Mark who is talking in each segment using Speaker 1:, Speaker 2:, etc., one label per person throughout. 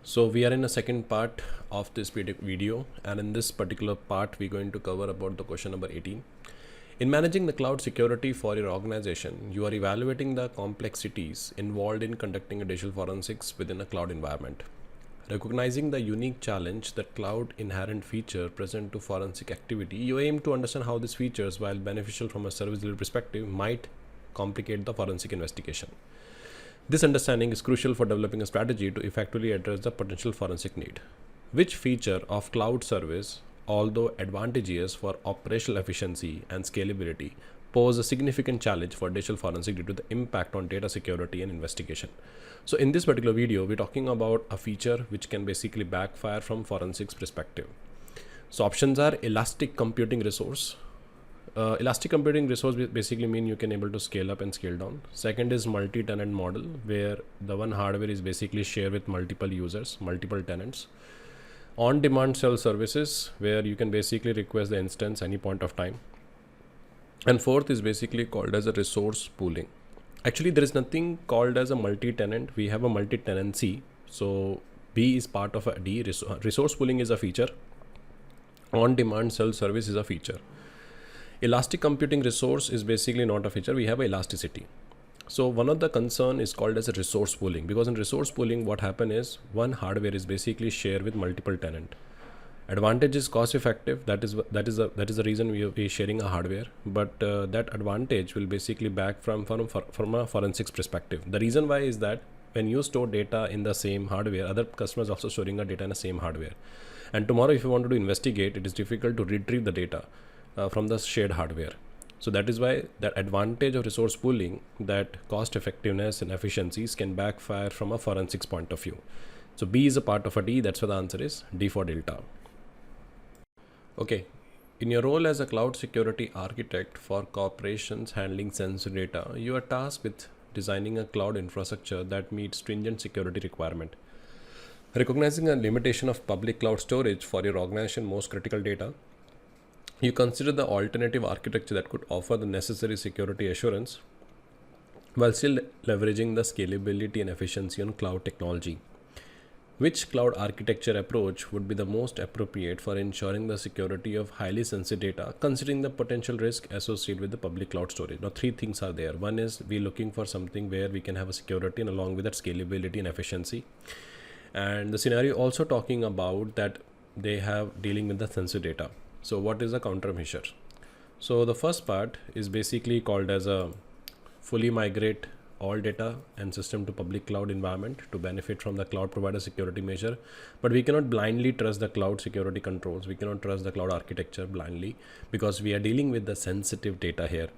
Speaker 1: So we are in a second part of this video, and in this particular part we're going to cover about the question number 18. In managing the cloud security for your organization, you are evaluating the complexities involved in conducting a digital forensics within a cloud environment. Recognizing the unique challenge that cloud inherent feature present to forensic activity, you aim to understand how these features, while beneficial from a service delivery perspective, might complicate the forensic investigation. This understanding is crucial for developing a strategy to effectively address the potential forensic need. Which feature of cloud service, although advantageous for operational efficiency and scalability, pose a significant challenge for digital forensic due to the impact on data security and investigation? So in this particular video, we're talking about a feature which can basically backfire from forensics perspective. So options are elastic computing resource. Elastic computing resource basically mean you can able to scale up and scale down. Second is multi-tenant model, where the one hardware is basically shared with multiple users, multiple tenants. On-demand self-services, where you can basically request the instance any point of time. And fourth is basically called as a resource pooling. Actually, there is nothing called as a multi-tenant. We have a multi-tenancy. So B is part of a D. Resource pooling is a feature. On-demand self-service is a feature. Elastic computing resource is basically not a feature. We have elasticity. So one of the concern is called as a resource pooling, because in resource pooling, what happen is one hardware is basically shared with multiple tenant. Advantage is cost effective. That is the reason we are sharing a hardware. But that advantage will basically back from a forensics perspective. The reason why is that when you store data in the same hardware, other customers also storing the data in the same hardware. And tomorrow, if you want to investigate, it is difficult to retrieve the data from the shared hardware. So that is why the advantage of resource pooling, that cost effectiveness and efficiencies, can backfire from a forensics point of view. So B is a part of a D. That's why the answer is D for Delta. Okay. In your role as a cloud security architect for corporations handling sensitive data, you are tasked with designing a cloud infrastructure that meets stringent security requirement. Recognizing a limitation of public cloud storage for your organization's most critical data, you consider the alternative architecture that could offer the necessary security assurance while still leveraging the scalability and efficiency on cloud technology. Which cloud architecture approach would be the most appropriate for ensuring the security of highly sensitive data, considering the potential risk associated with the public cloud storage? Now, three things are there. One is we're looking for something where we can have a security, and along with that scalability and efficiency. And the scenario also talking about that they have dealing with the sensitive data. So what is the countermeasure? So the first part is basically called as a fully migrate all data and system to public cloud environment to benefit from the cloud provider security measure. But we cannot blindly trust the cloud security controls. We cannot trust the cloud architecture blindly, because we are dealing with the sensitive data here.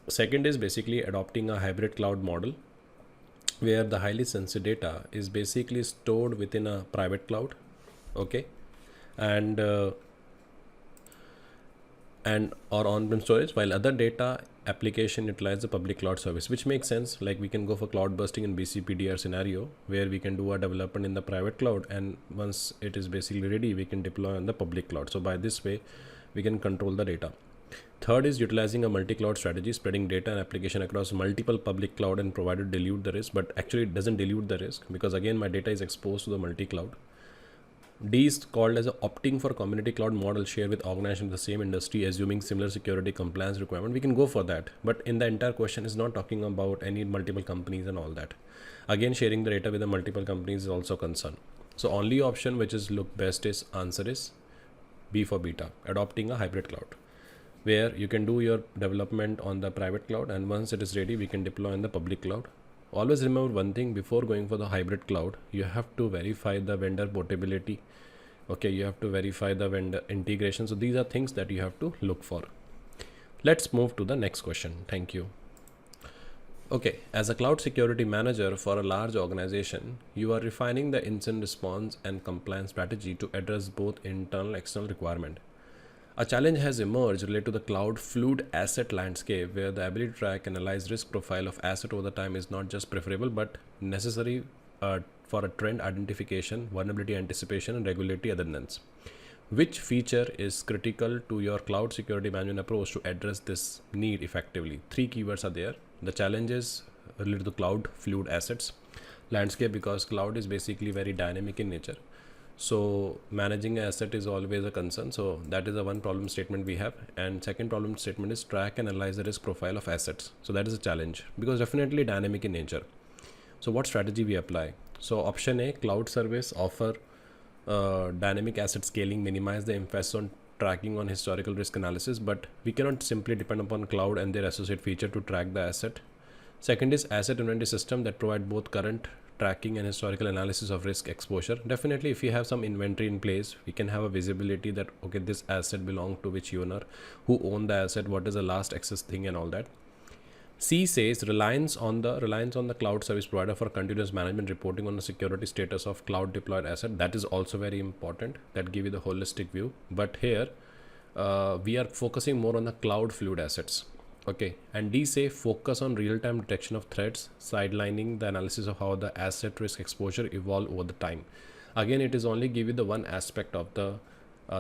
Speaker 1: Second is basically adopting a hybrid cloud model, where the highly sensitive data is basically stored within a private cloud. Okay. And or on-prem storage, while other data application utilize the public cloud service, which makes sense. Like we can go for cloud bursting in BCPDR scenario, where we can do a development in the private cloud, and once it is basically ready, we can deploy on the public cloud. So by this way, we can control the data. Third is utilizing a multi-cloud strategy, spreading data and application across multiple public cloud and provided dilute the risk, but actually it doesn't dilute the risk, because again, my data is exposed to the multi-cloud. D is called as opting for community cloud model shared with organizations in the same industry, assuming similar security compliance requirement. We can go for that, but in the entire question is not talking about any multiple companies and all that. Again, sharing the data with the multiple companies is also a concern. So only option which is look best is answer is B for beta, adopting a hybrid cloud, where you can do your development on the private cloud, and once it is ready, we can deploy in the public cloud. Always remember one thing: before going for the hybrid cloud, you have to verify the vendor portability. Okay, you have to verify the vendor integration. So these are things that you have to look for. Let's move to the next question. Thank you. Okay, as a cloud security manager for a large organization, you are refining the incident response and compliance strategy to address both internal and external requirement. A challenge has emerged related to the cloud fluid asset landscape, where the ability to track and analyze risk profile of asset over the time is not just preferable but necessary for a trend identification, vulnerability anticipation, and regulatory adherence. Which feature is critical to your cloud security management approach to address this need effectively? Three keywords are there. The challenge is related to cloud fluid assets. landscape because cloud is basically very dynamic in nature. So managing an asset is always a concern. So that is the one problem statement we have. And second problem statement is track and analyze the risk profile of assets. So that is a challenge because definitely dynamic in nature. So what strategy we apply? So option A, cloud service offer dynamic asset scaling, minimize the emphasis on tracking on historical risk analysis, but we cannot simply depend upon cloud and their associate feature to track the asset. Second is asset inventory system that provide both current tracking and historical analysis of risk exposure. Definitely if you have some inventory in place, we can have a visibility that okay, this asset belong to which owner, who own the asset, what is the last access thing and all that. C says reliance on the cloud service provider for continuous management reporting on the security status of cloud deployed asset. That is also very important. That give you the holistic view. But here we are focusing more on the cloud fluid assets. Okay, and D say focus on real-time detection of threats, sidelining the analysis of how the asset risk exposure evolve over the time. Again, it is only give you the one aspect of the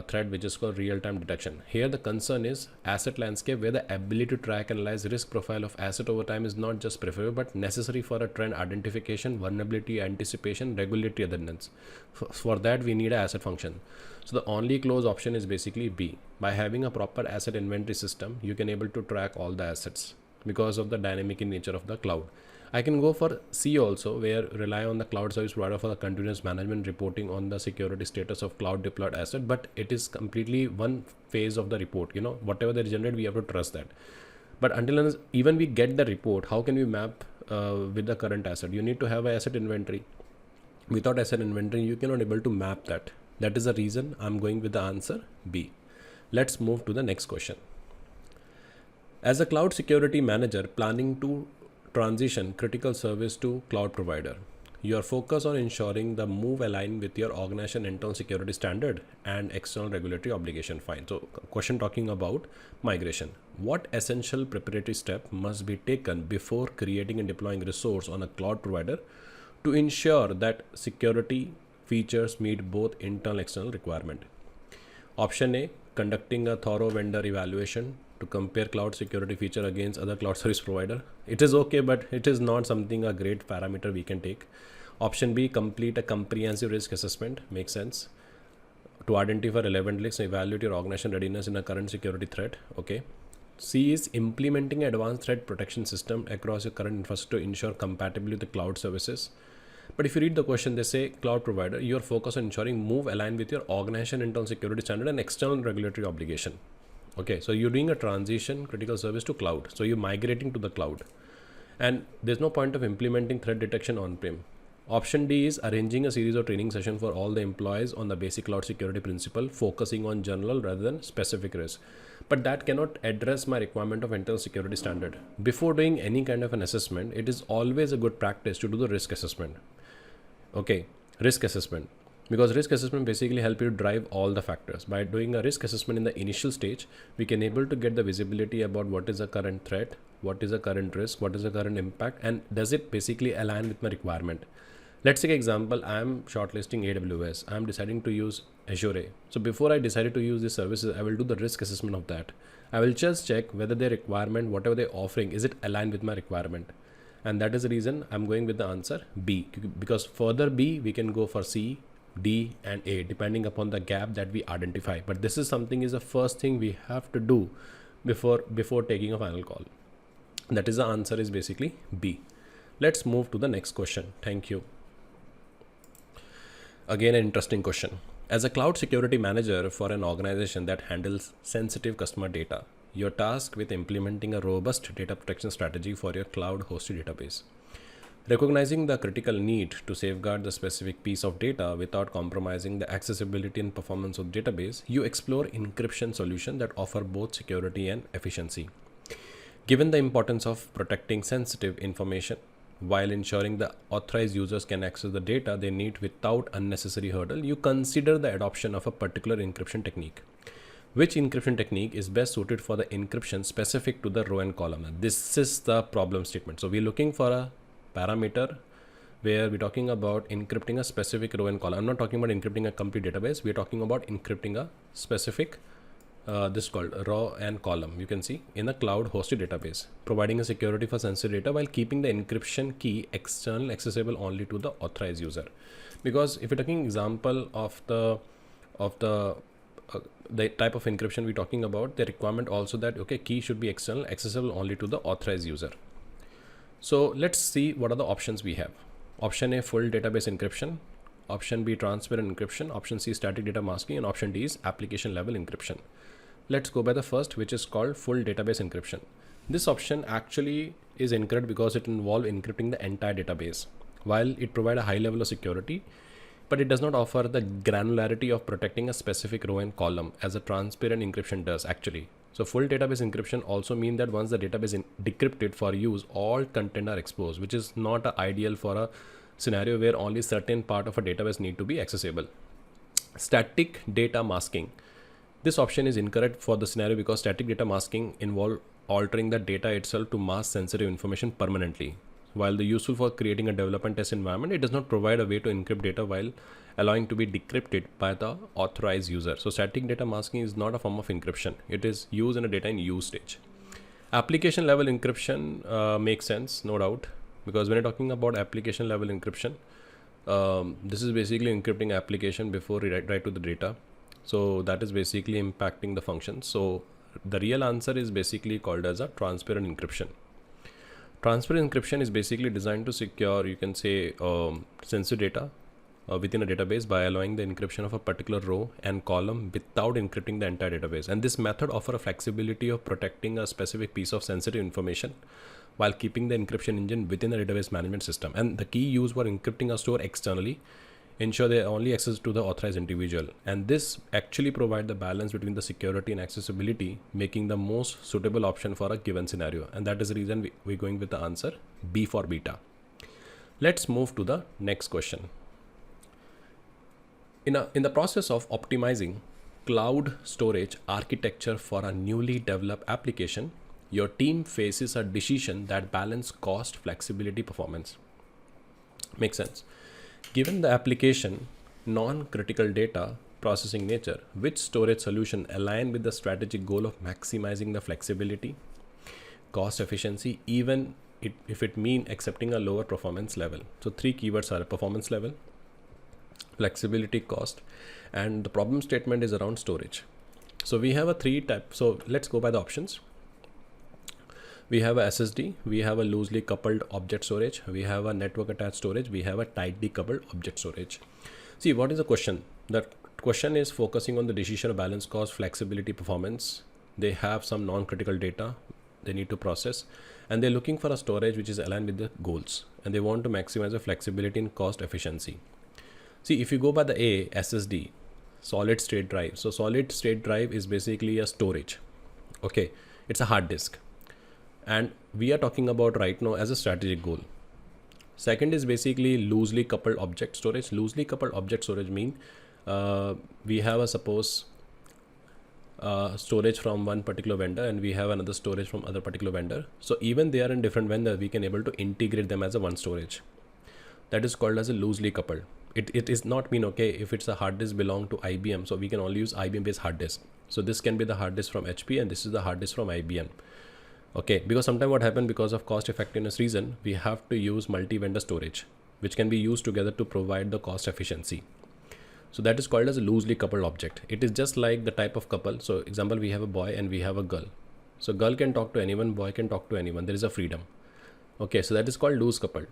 Speaker 1: threat, which is called real-time detection. Here the concern is asset landscape, where the ability to track and analyze risk profile of asset over time is not just preferable but necessary for a trend identification, vulnerability anticipation, regulatory adherence. For that we need an asset function. So the only close option is basically B. By having a proper asset inventory system, you can able to track all the assets because of the dynamic in nature of the cloud. I can go for C also, where rely on the cloud service provider for the continuous management reporting on the security status of cloud deployed asset, but it is completely one phase of the report. Whatever they generate, we have to trust that. But until even we get the report, how can we map with the current asset? You need to have an asset inventory. Without asset inventory, you cannot able to map that. That is the reason I'm going with the answer B. Let's move to the next question. As a cloud security manager planning to transition critical service to cloud provider, your focus on ensuring the move align with your organization internal security standard and external regulatory obligation. Fine. So question talking about migration. What essential preparatory step must be taken before creating and deploying resource on a cloud provider to ensure that security features meet both internal and external requirement? Option A, conducting a thorough vendor evaluation to compare cloud security feature against other cloud service provider. It is okay, but it is not something a great parameter we can take. Option B, complete a comprehensive risk assessment. Makes sense. To identify relevant risks and evaluate your organization readiness in a current security threat. Okay. C is implementing advanced threat protection system across your current infrastructure to ensure compatibility with the cloud services. But if you read the question, they say cloud provider, your focus on ensuring move align with your organization internal security standard and external regulatory obligation. Okay, so you're doing a transition critical service to cloud. So you're migrating to the cloud. And there's no point of implementing threat detection on-prem. Option D is arranging a series of training sessions for all the employees on the basic cloud security principle, focusing on general rather than specific risk. But that cannot address my requirement of internal security standard. Before doing any kind of an assessment, it is always a good practice to do the risk assessment. Okay, risk assessment. Because risk assessment basically help you drive all the factors. By doing a risk assessment in the initial stage, we can able to get the visibility about what is the current threat, what is the current risk, what is the current impact, and does it basically align with my requirement. Let's take an example. I am shortlisting AWS. I am deciding to use Azure. So before I decided to use these services, I will do the risk assessment of that. I will just check whether their requirement, whatever they're offering, is it aligned with my requirement. And that is the reason I'm going with the answer B. Because further B, we can go for C, D and A depending upon the gap that we identify. But this is something is the first thing we have to do before taking a final call. That is the answer is basically B. Let's move to the next question. Thank you. Again, an interesting question. As a cloud security manager for an organization that handles sensitive customer data, you're tasked with implementing a robust data protection strategy for your cloud hosted database. Recognizing the critical need to safeguard the specific piece of data without compromising the accessibility and performance of the database, you explore encryption solutions that offer both security and efficiency. Given the importance of protecting sensitive information while ensuring the authorized users can access the data they need without unnecessary hurdle, you consider the adoption of a particular encryption technique. Which encryption technique is best suited for the encryption specific to the row and column? This is the problem statement. So we're looking for a parameter where we're talking about encrypting a specific row and column. I'm not talking about encrypting a complete database. We're talking about encrypting a specific this called raw and column. You can see in a cloud hosted database, providing a security for sensitive data while keeping the encryption key external accessible only to the authorized user. Because if you're taking example of the type of encryption we're talking about, the requirement also that okay, key should be external accessible only to the authorized user. So let's see what are the options we have. Option A, full database encryption. Option B, transparent encryption. Option C, static data masking. And option D is application level encryption. Let's go by the first, which is called full database encryption. This option actually is incorrect because it involves encrypting the entire database. While it provides a high level of security, but it does not offer the granularity of protecting a specific row and column as a transparent encryption does actually. So full database encryption also means that once the database is decrypted for use, all content are exposed, which is not ideal for a scenario where only certain part of a database need to be accessible. Static data masking. This option is incorrect for the scenario because static data masking involve altering the data itself to mask sensitive information permanently. While the useful for creating a development test environment, it does not provide a way to encrypt data while allowing to be decrypted by the authorized user. So static data masking is not a form of encryption. It is used in a data in use stage. Application level encryption makes sense, no doubt, because when you're talking about application level encryption, this is basically encrypting application before we write to the data. So that is basically impacting the function. So the real answer is basically called as a transparent encryption. Transparent encryption is basically designed to secure, you can say, sensitive data within a database by allowing the encryption of a particular row and column without encrypting the entire database. And this method offers a flexibility of protecting a specific piece of sensitive information while keeping the encryption engine within the database management system. And the key used for encrypting a store externally ensure they only access to the authorized individual. And this actually provides the balance between the security and accessibility, making the most suitable option for a given scenario. And that is the reason we're going with the answer B for beta. Let's move to the next question. In the process of optimizing cloud storage architecture for a newly developed application, your team faces a decision that balances cost, flexibility, performance. Makes sense. Given the application non-critical data processing nature, which storage solution align with the strategic goal of maximizing the flexibility, cost efficiency, even if it mean accepting a lower performance level? So three keywords are performance level, flexibility, cost, and the problem statement is around storage. So we have a three type. So let's go by the options. We have a SSD, we have a loosely coupled object storage, we have a network attached storage, we have a tightly coupled object storage. See, what is the question? The question is focusing on the decision of balance, cost, flexibility, performance. They have some non-critical data they need to process, and they're looking for a storage which is aligned with the goals, and they want to maximize the flexibility and cost efficiency. See, if you go by the A, SSD, solid state drive. So solid state drive is basically a storage. Okay, it's a hard disk. And we are talking about right now as a strategic goal. Second is basically loosely coupled object storage. Loosely coupled object storage mean we have a suppose storage from one particular vendor and we have another storage from other particular vendor. So even they are in different vendor, we can able to integrate them as a one storage. That is called as a loosely coupled. It is not mean, okay, if it's a hard disk belong to IBM, so we can only use IBM based hard disk. So this can be the hard disk from HP and this is the hard disk from IBM. Okay, because sometimes what happens because of cost effectiveness reason, we have to use multi-vendor storage, which can be used together to provide the cost efficiency. So that is called as a loosely coupled object. It is just like the type of couple. So example, we have a boy and we have a girl. So girl can talk to anyone, boy can talk to anyone. There is a freedom. Okay, so that is called loose coupled.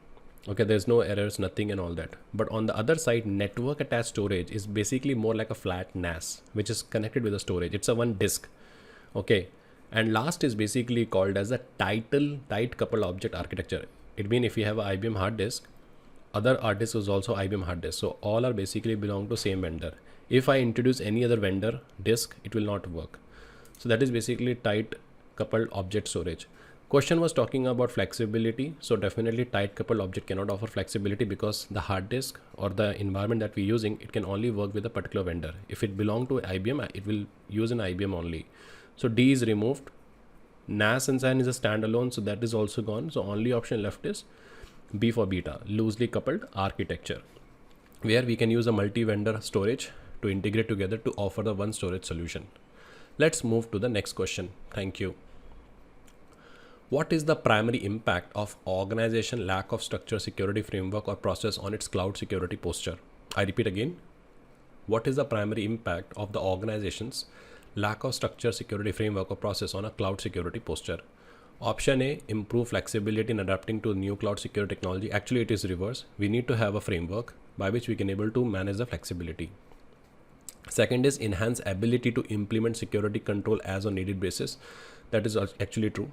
Speaker 1: Okay, there's no errors, nothing and all that. But on the other side, network attached storage is basically more like a flat NAS, which is connected with a storage. It's a one disk. Okay. And last is basically called as a tight coupled object architecture. It means if you have an IBM hard disk, other hard disk is also IBM hard disk. So all are basically belong to same vendor. If I introduce any other vendor disk, it will not work. So that is basically tight coupled object storage. Question was talking about flexibility. So definitely tight coupled object cannot offer flexibility because the hard disk or the environment that we're using, it can only work with a particular vendor. If it belong to IBM, it will use an IBM only. So D is removed. NAS Ensign is a standalone, so that is also gone. So only option left is B for beta, loosely coupled architecture, where we can use a multi-vendor storage to integrate together to offer the one storage solution. Let's move to the next question. Thank you. What is the primary impact of organization lack of structure, security framework or process on its cloud security posture? I repeat again. What is the primary impact of the organization's lack of structure, security framework or process on a cloud security posture? Option A, improve flexibility in adapting to new cloud security technology. Actually, it is reverse. We need to have a framework by which we can able to manage the flexibility. Second is enhance ability to implement security control as on needed basis. That is actually true.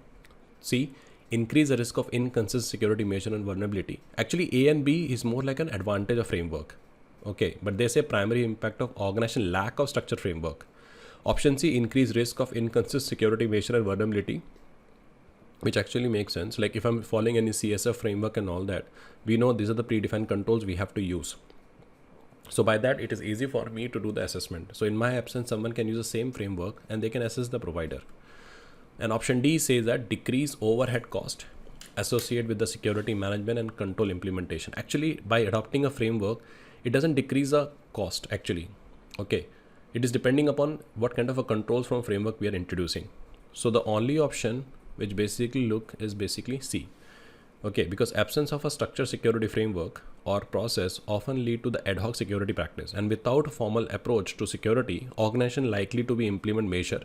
Speaker 1: C, increase the risk of inconsistent security measure and vulnerability. Actually, A and B is more like an advantage of framework. Okay, but they say primary impact of organization lack of structure framework. Option C, increase risk of inconsistent security measure and vulnerability, which actually makes sense. Like if I'm following any CSF framework and all that, we know these are the predefined controls we have to use. So by that, it is easy for me to do the assessment. So in my absence, someone can use the same framework and they can assess the provider. And option D says that decrease overhead cost associated with the security management and control implementation. Actually, by adopting a framework, it doesn't decrease the cost actually. Okay. It is depending upon what kind of a controls from framework we are introducing. So the only option which basically look is basically C. Okay, because absence of a structured security framework or process often lead to the ad hoc security practice, and without a formal approach to security, organization likely to be implement measure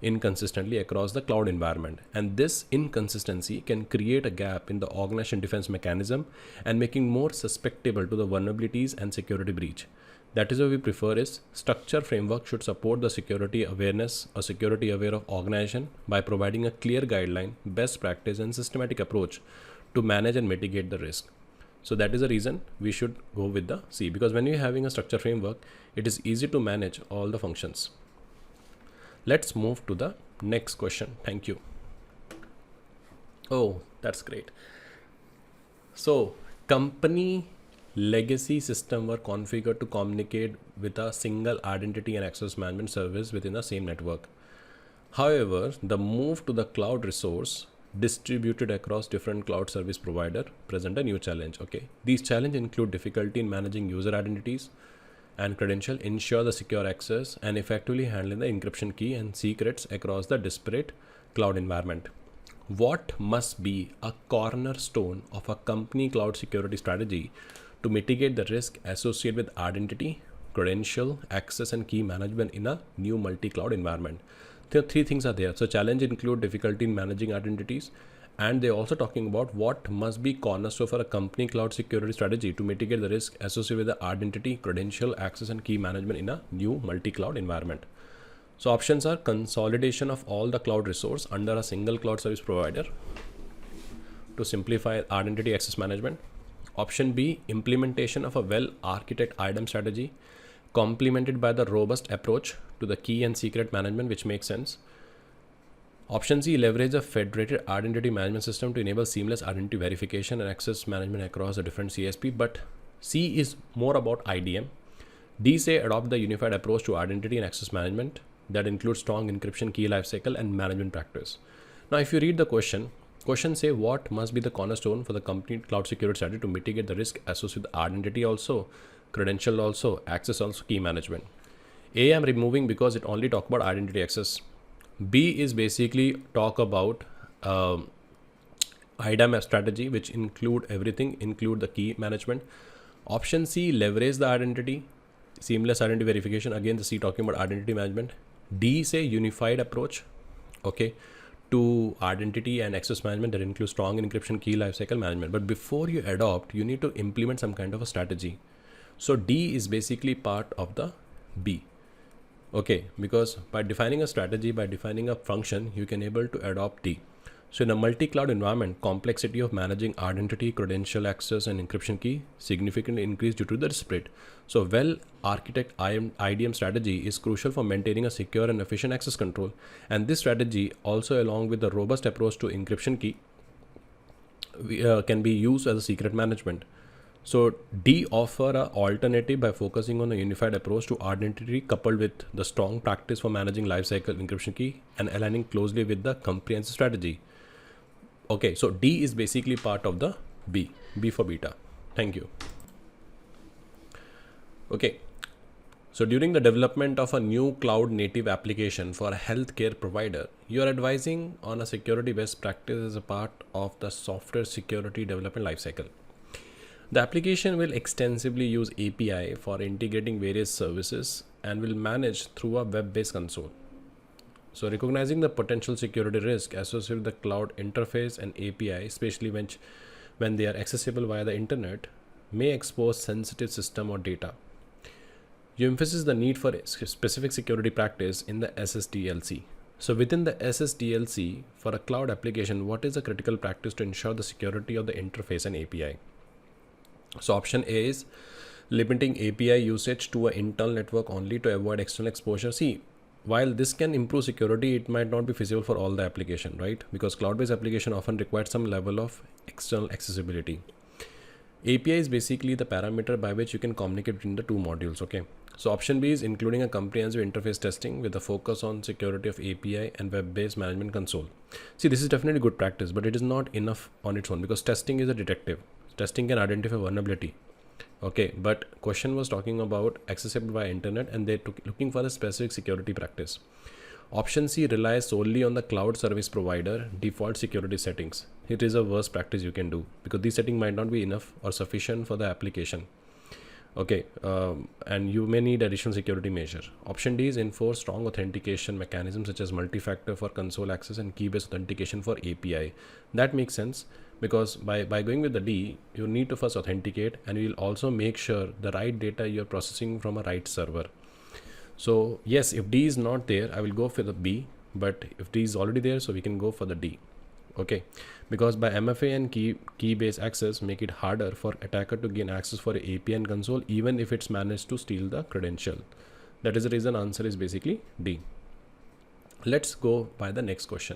Speaker 1: inconsistently across the cloud environment, and this inconsistency can create a gap in the organization defense mechanism and making more susceptible to the vulnerabilities and security breach. That is why we prefer is structure framework should support the security awareness or security aware of organization by providing a clear guideline, best practice and systematic approach to manage and mitigate the risk. So that is the reason we should go with the C, because when you're having a structure framework, it is easy to manage all the functions. Let's move to the next question. Thank you. Oh, that's great. So company legacy system were configured to communicate with a single identity and access management service within the same network. However, the move to the cloud resource distributed across different cloud service provider present a new challenge. Okay, these challenges include difficulty in managing user identities and credential, ensure the secure access, and effectively handling the encryption key and secrets across the disparate cloud environment. What must be a cornerstone of a company cloud security strategy to mitigate the risk associated with identity, credential, access, and key management in a new multi-cloud environment? There are three things are there. So challenge include difficulty in managing identities, and they're also talking about what must be cornerstone for a company cloud security strategy to mitigate the risk associated with the identity, credential, access, and key management in a new multi-cloud environment. So options are consolidation of all the cloud resource under a single cloud service provider to simplify identity access management. Option B, implementation of a well-architected IDAM strategy complemented by the robust approach to the key and secret management, which makes sense. Option C, leverage a federated identity management system to enable seamless identity verification and access management across the different CSP. But C is more about IDM. D say adopt the unified approach to identity and access management that includes strong encryption, key lifecycle, and management practice. Now, if you read the question say what must be the cornerstone for the company cloud security strategy to mitigate the risk associated with identity also, credential also, access also, key management. A, I'm removing because it only talk about identity access. B is basically talk about IDAM strategy, which include everything, include the key management. Option C, leverage the identity, seamless identity verification. Again, the C talking about identity management. D say unified approach, okay, to identity and access management that includes strong encryption, key lifecycle management. But before you adopt, you need to implement some kind of a strategy. So D is basically part of the B. Okay, because by defining a strategy, by defining a function, you can able to adopt D. So in a multi-cloud environment, complexity of managing identity, credential access, and encryption key significantly increased due to the disparate. So well-architected IDM strategy is crucial for maintaining a secure and efficient access control. And this strategy also, along with the robust approach to encryption key, can be used as a secret management. So D offer an alternative by focusing on a unified approach to identity coupled with the strong practice for managing lifecycle encryption key and aligning closely with the comprehensive strategy. Okay, so D is basically part of the B for beta. Thank you. Okay, So during the development of a new cloud native application for a healthcare provider, you are advising on a security best practice as a part of the software security development lifecycle. The application will extensively use API for integrating various services and will manage through a web-based console. So recognizing the potential security risk associated with the cloud interface and API, especially when they are accessible via the internet, may expose sensitive system or data. You emphasize the need for a specific security practice in the SSDLC. So within the SSDLC, for a cloud application, what is a critical practice to ensure the security of the interface and API? So option A is limiting API usage to an internal network only to avoid external exposure. See, while this can improve security, it might not be feasible for all the application, right? Because cloud-based application often requires some level of external accessibility. API is basically the parameter by which you can communicate between the two modules, okay? So option B is including a comprehensive interface testing with a focus on security of API and web-based management console. See, this is definitely good practice, but it is not enough on its own because testing is a detective. Testing can identify vulnerability. Okay, but question was talking about accessible via internet and they're looking for a specific security practice. Option C relies solely on the cloud service provider default security settings. It is a worst practice you can do because these settings might not be enough or sufficient for the application. Okay, and you may need additional security measure. Option D is enforce strong authentication mechanisms such as multi-factor for console access and key-based authentication for API. That makes sense because by going with the D, you need to first authenticate and you will also make sure the right data you're processing from a right server. So yes, if D is not there, I will go for the B, but if D is already there, so we can go for the D. Okay, because by MFA and key-based access make it harder for attacker to gain access for API and console even if it's managed to steal the credential. That is the reason answer is basically D. Let's go by the next question.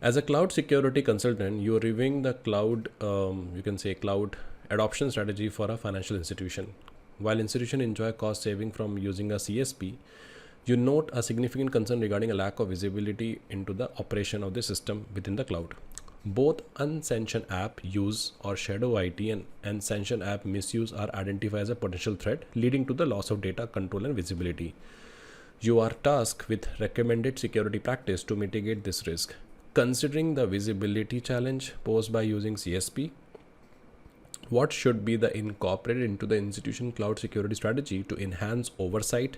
Speaker 1: As a cloud security consultant, you are reviewing the cloud, you can say cloud adoption strategy for a financial institution. While institutions enjoy cost saving from using a CSP, you note a significant concern regarding a lack of visibility into the operation of the system within the cloud. Both unsanctioned app use or shadow IT and sanctioned app misuse are identified as a potential threat, leading to the loss of data control and visibility. You are tasked with recommended security practice to mitigate this risk. Considering the visibility challenge posed by using CSP, what should be the incorporated into the institution cloud security strategy to enhance oversight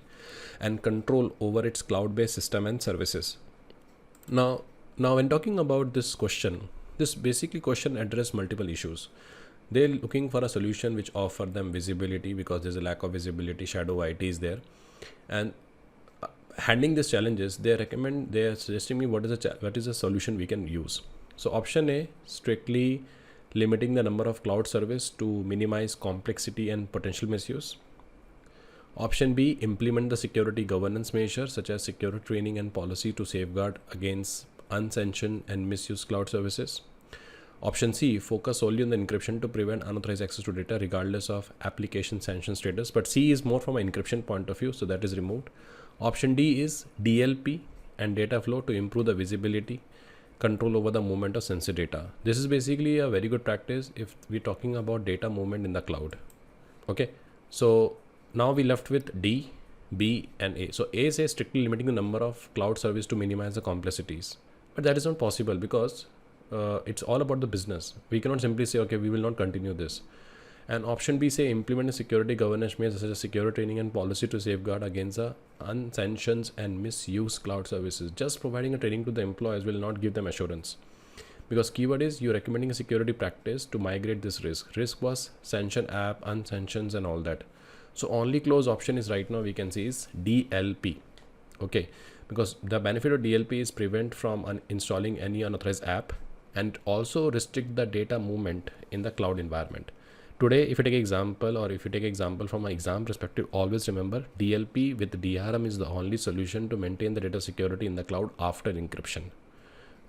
Speaker 1: and control over its cloud-based system and services? Now when talking about this question, this basically question address multiple issues. They're looking for a solution which offer them visibility because there's a lack of visibility, shadow IT is there, and handling these challenges, they are suggesting me what is a solution we can use. So option A, strictly limiting the number of cloud service to minimize complexity and potential misuse. Option B, implement the security governance measures such as security training and policy to safeguard against unsanctioned and misused cloud services. Option C, focus solely on the encryption to prevent unauthorized access to data regardless of application sanction status. But C is more from an encryption point of view, so that is removed. Option D is DLP and data flow to improve the visibility, control over the movement of sensitive data. This is basically a very good practice if we're talking about data movement in the cloud. Okay, so now we left with D, B and A. So A says strictly limiting the number of cloud service to minimize the complexities, but that is not possible because it's all about the business. We cannot simply say, okay, we will not continue this. And option B say implement a security governance measures such as security training and policy to safeguard against the unsanctioned and misused cloud services. Just providing a training to the employees will not give them assurance, because keyword is you're recommending a security practice to migrate this risk. Risk was sanctioned app, unsanctioned and all that. So only close option is right now we can see is DLP. Okay, because the benefit of DLP is prevent from installing any unauthorized app and also restrict the data movement in the cloud environment. Today, if you take example from an exam perspective, always remember DLP with DRM is the only solution to maintain the data security in the cloud after encryption.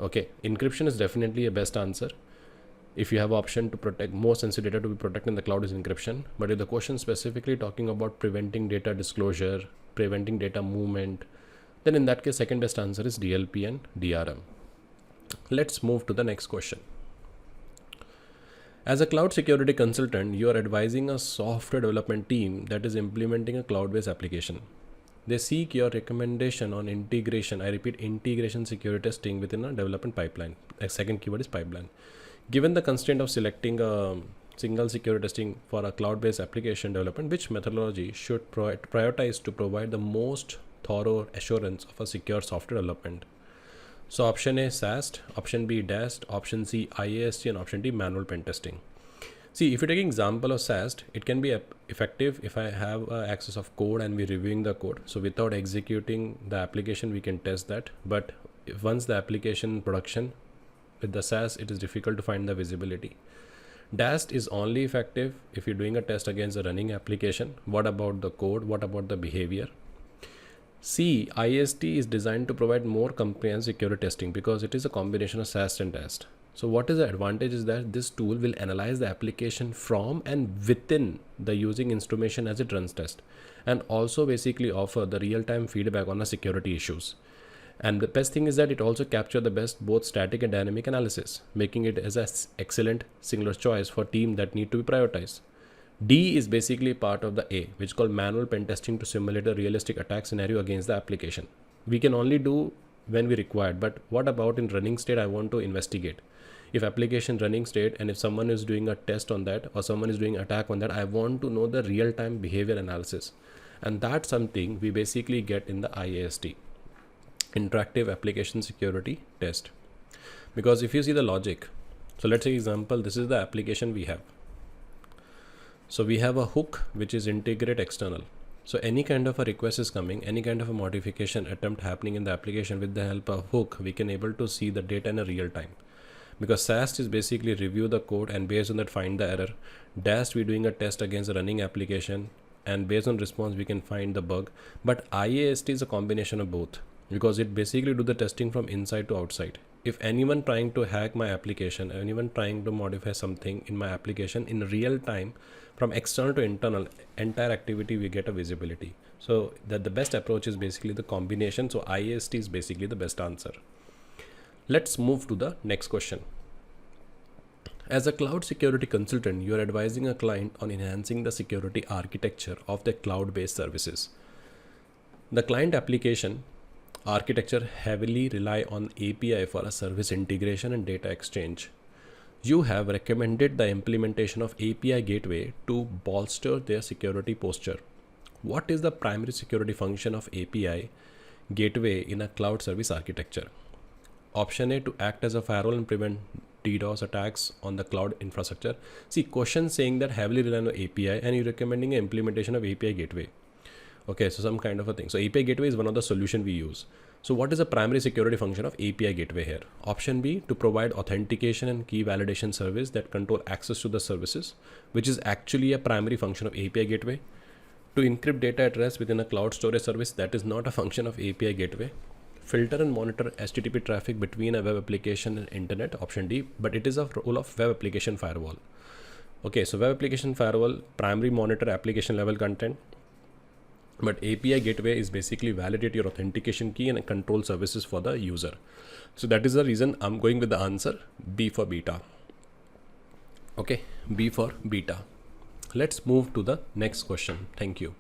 Speaker 1: Okay, encryption is definitely a best answer. If you have option to protect more sensitive data to be protected in the cloud is encryption. But if the question specifically talking about preventing data disclosure, preventing data movement, then in that case, second best answer is DLP and DRM. Let's move to the next question. As a cloud security consultant, you are advising a software development team that is implementing a cloud-based application. They seek your recommendation on integration. I repeat, integration security testing within a development pipeline. A second keyword is pipeline. Given the constraint of selecting a single security testing for a cloud-based application development, which methodology should prioritize to provide the most thorough assurance of a secure software development? So option A, SAST, option B, DAST, option C, IAST, and option D, manual pen testing. See, if you take an example of SAST, it can be effective if I have access of code and we're reviewing the code. So without executing the application, we can test that. But if once the application production with the SaaS, it is difficult to find the visibility. DAST is only effective if you're doing a test against a running application. What about the code? What about the behavior? C, IST is designed to provide more comprehensive security testing because it is a combination of SAST and DAST. So what is the advantage is that this tool will analyze the application from and within the using instrumentation as it runs test, and also basically offer the real-time feedback on the security issues. And the best thing is that it also captures the best both static and dynamic analysis, making it as an excellent singular choice for team that need to be prioritized. D is basically part of the A, which is called manual pen testing to simulate a realistic attack scenario against the application. We can only do when we required, but what about in running state? I want to investigate. If application running state and if someone is doing a test on that or someone is doing attack on that, I want to know the real-time behavior analysis. And that's something we basically get in the IAST, Interactive Application Security Test. Because if you see the logic, so let's say example, this is the application we have. So we have a hook which is integrate external. So any kind of a request is coming, any kind of a modification attempt happening in the application with the help of hook, we can able to see the data in a real time. Because SAST is basically review the code and based on that find the error. DAST we're doing a test against a running application and based on response we can find the bug. But IAST is a combination of both because it basically do the testing from inside to outside. If anyone trying to hack my application, anyone trying to modify something in my application in real time, from external to internal, entire activity we get a visibility. So that the best approach is basically the combination. So IAST is basically the best answer. Let's move to the next question. As a cloud security consultant, you are advising a client on enhancing the security architecture of their cloud-based services. The client application architecture heavily rely on API for a service integration and data exchange. You have recommended the implementation of API gateway to bolster their security posture. What is the primary security function of API gateway in a cloud service architecture? Option A, to act as a firewall and prevent DDoS attacks on the cloud infrastructure. See, question saying that heavily rely on API and you're recommending an implementation of API gateway. Okay, so some kind of a thing. So API gateway is one of the solution we use. So what is the primary security function of API gateway here? Option B, to provide authentication and key validation service that control access to the services, which is actually a primary function of API gateway. To encrypt data at rest within a cloud storage service, that is not a function of API gateway. Filter and monitor HTTP traffic between a web application and internet, option D, but it is a role of web application firewall. Okay, so web application firewall, primary monitor application level content, but API gateway is basically validate your authentication key and control services for the user. So that is the reason I'm going with the answer B for beta. Okay, B for beta. Let's move to the next question. Thank you.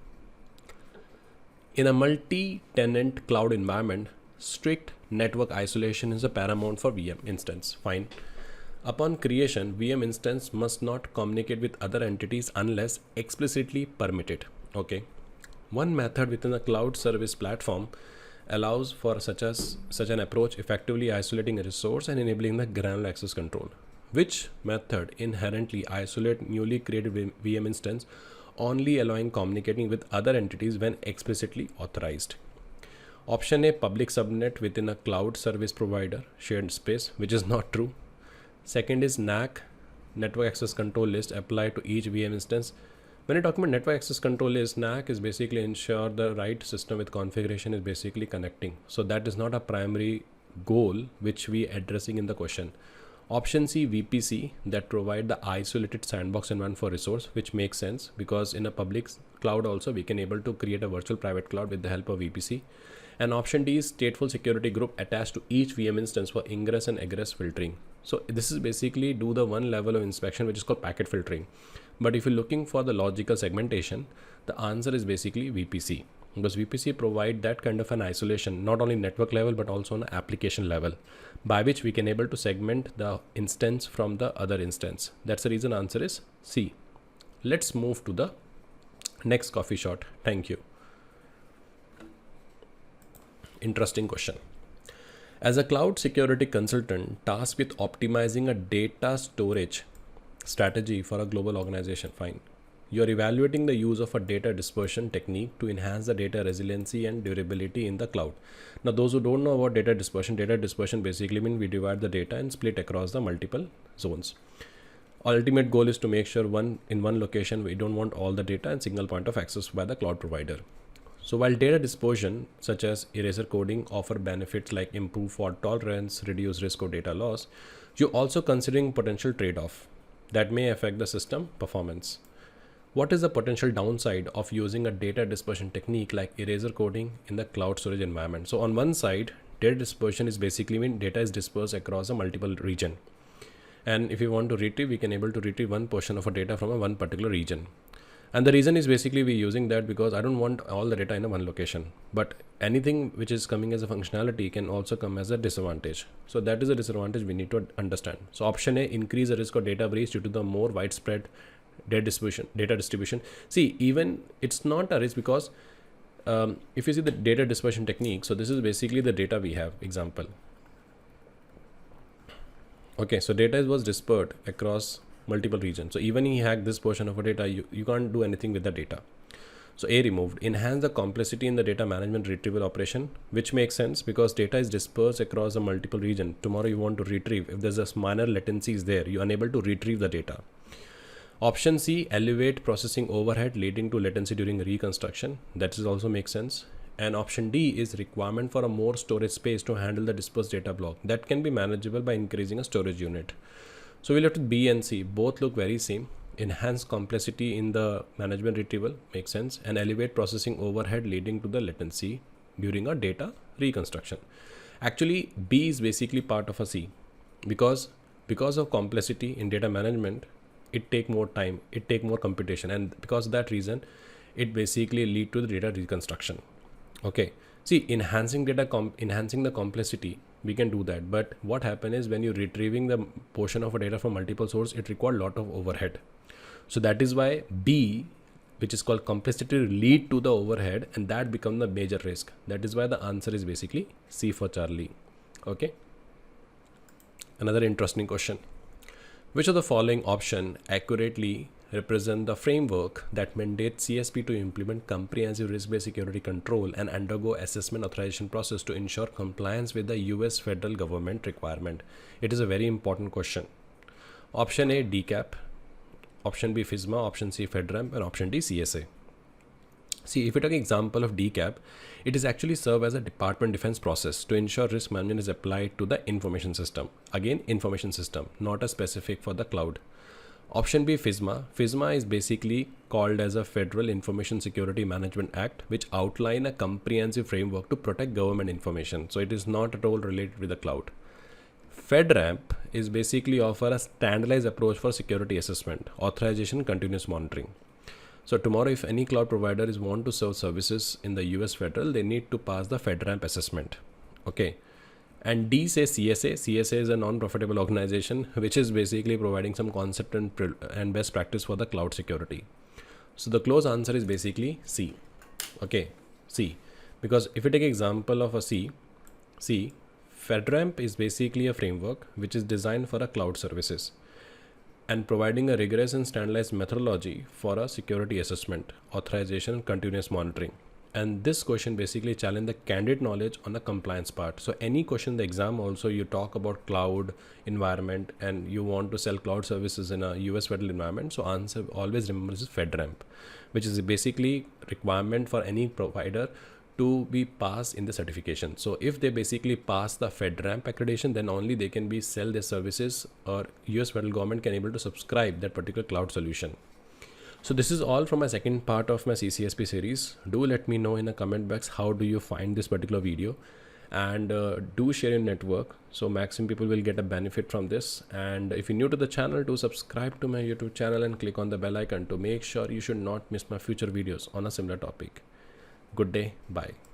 Speaker 1: In a multi-tenant cloud environment, strict network isolation is a paramount for VM instance. Fine. Upon creation, VM instance must not communicate with other entities unless explicitly permitted. Okay. One method within a cloud service platform allows for such an approach, effectively isolating a resource and enabling the granular access control. Which method inherently isolate newly created VM instance, only allowing communicating with other entities when explicitly authorized? Option A, public subnet within a cloud service provider shared space, which is not true. Second is NAC, network access control list applied to each VM instance. When you're talking about network access control list, NAC is basically ensure the right system with configuration is basically connecting. So that is not a primary goal which we addressing in the question. Option C, VPC, that provide the isolated sandbox environment for resource, which makes sense because in a public cloud also we can able to create a virtual private cloud with the help of VPC. And option D is stateful security group attached to each VM instance for ingress and egress filtering. So this is basically do the one level of inspection, which is called packet filtering. But if you're looking for the logical segmentation, the answer is basically VPC, because VPC provide that kind of an isolation, not only network level, but also on application level, by which we can able to segment the instance from the other instance. That's the reason answer is C. Let's move to the next coffee shot. Thank you. Interesting question. As a cloud security consultant tasked with optimizing a data storage strategy for a global organization, fine. You are evaluating the use of a data dispersion technique to enhance the data resiliency and durability in the cloud. Now, those who don't know about data dispersion basically means we divide the data and split across the multiple zones. Ultimate goal is to make sure in one location we don't want all the data and single point of access by the cloud provider. So while data dispersion such as eraser coding offer benefits like improved fault tolerance, reduced risk of data loss, you're also considering potential trade-off that may affect the system performance. What is the potential downside of using a data dispersion technique like eraser coding in the cloud storage environment? So on one side, data dispersion is basically when data is dispersed across a multiple region. And if you want to retrieve, we can able to retrieve one portion of a data from a one particular region. And the reason is basically we're using that because I don't want all the data in a one location, but anything which is coming as a functionality can also come as a disadvantage. So that is a disadvantage we need to understand. So option A, increase the risk of data breach due to the more widespread data distribution. See, even it's not a risk because if you see the data dispersion technique, so this is basically the data we have example. Okay, so data was dispersed across multiple regions. So even he hacked this portion of a data, you can't do anything with the data. So A, removed. Enhance the complexity in the data management retrieval operation, which makes sense because data is dispersed across a multiple region. Tomorrow you want to retrieve. If there's a minor latency is there, you're unable to retrieve the data. Option C, elevate processing overhead leading to latency during reconstruction. That is also makes sense. And option D is requirement for a more storage space to handle the dispersed data block. That can be manageable by increasing a storage unit. So we'll have to B and C. Both look very same. Enhance complexity in the management retrieval makes sense, and elevate processing overhead leading to the latency during a data reconstruction. Actually, B is basically part of a C because of complexity in data management, it take more time, it take more computation, and because of that reason, it basically lead to the data reconstruction. Okay. See, enhancing the complexity, we can do that. But what happens is when you're retrieving the portion of a data from multiple sources, it requires a lot of overhead. So that is why B, which is called complexity, lead to the overhead, and that becomes the major risk. That is why the answer is basically C for Charlie. Okay. Another interesting question. Which of the following option accurately represent the framework that mandates CSP to implement comprehensive risk-based security control and undergo assessment authorization process to ensure compliance with the US federal government requirement? It is a very important question. Option A, DCAP. Option B, FISMA. Option C, FedRAMP. And option D, CSA. See, if we take an example of DCAP, it is actually serve as a Department Defense process to ensure risk management is applied to the information system. Again, information system, not a specific for the cloud. Option B, FISMA. FISMA is basically called as a Federal Information Security Management Act, which outline a comprehensive framework to protect government information. So it is not at all related with the cloud. FedRAMP is basically offer a standardized approach for security assessment, authorization, continuous monitoring. So tomorrow, if any cloud provider is want to serve services in the US federal, they need to pass the FedRAMP assessment. Okay. And D says CSA. CSA is a non-profitable organization, which is basically providing some concept and best practice for the cloud security. So the close answer is basically C. Okay, C. Because if you take example of a C, FedRAMP is basically a framework which is designed for a cloud services and providing a rigorous and standardized methodology for a security assessment, authorization, and continuous monitoring. And this question basically challenge the candidate knowledge on the compliance part. So any question in the exam also you talk about cloud environment and you want to sell cloud services in a US federal environment. So answer always remember is FedRAMP, which is basically requirement for any provider to be passed in the certification. So if they basically pass the FedRAMP accreditation, then only they can be sell their services or US federal government can able to subscribe that particular cloud solution. So this is all from my second part of my CCSP series. Do let me know in the comment box how do you find this particular video. and do share your network so maximum people will get a benefit from this. And if you're new to the channel, do subscribe to my YouTube channel and click on the bell icon to make sure you should not miss my future videos on a similar topic. Good day. Bye.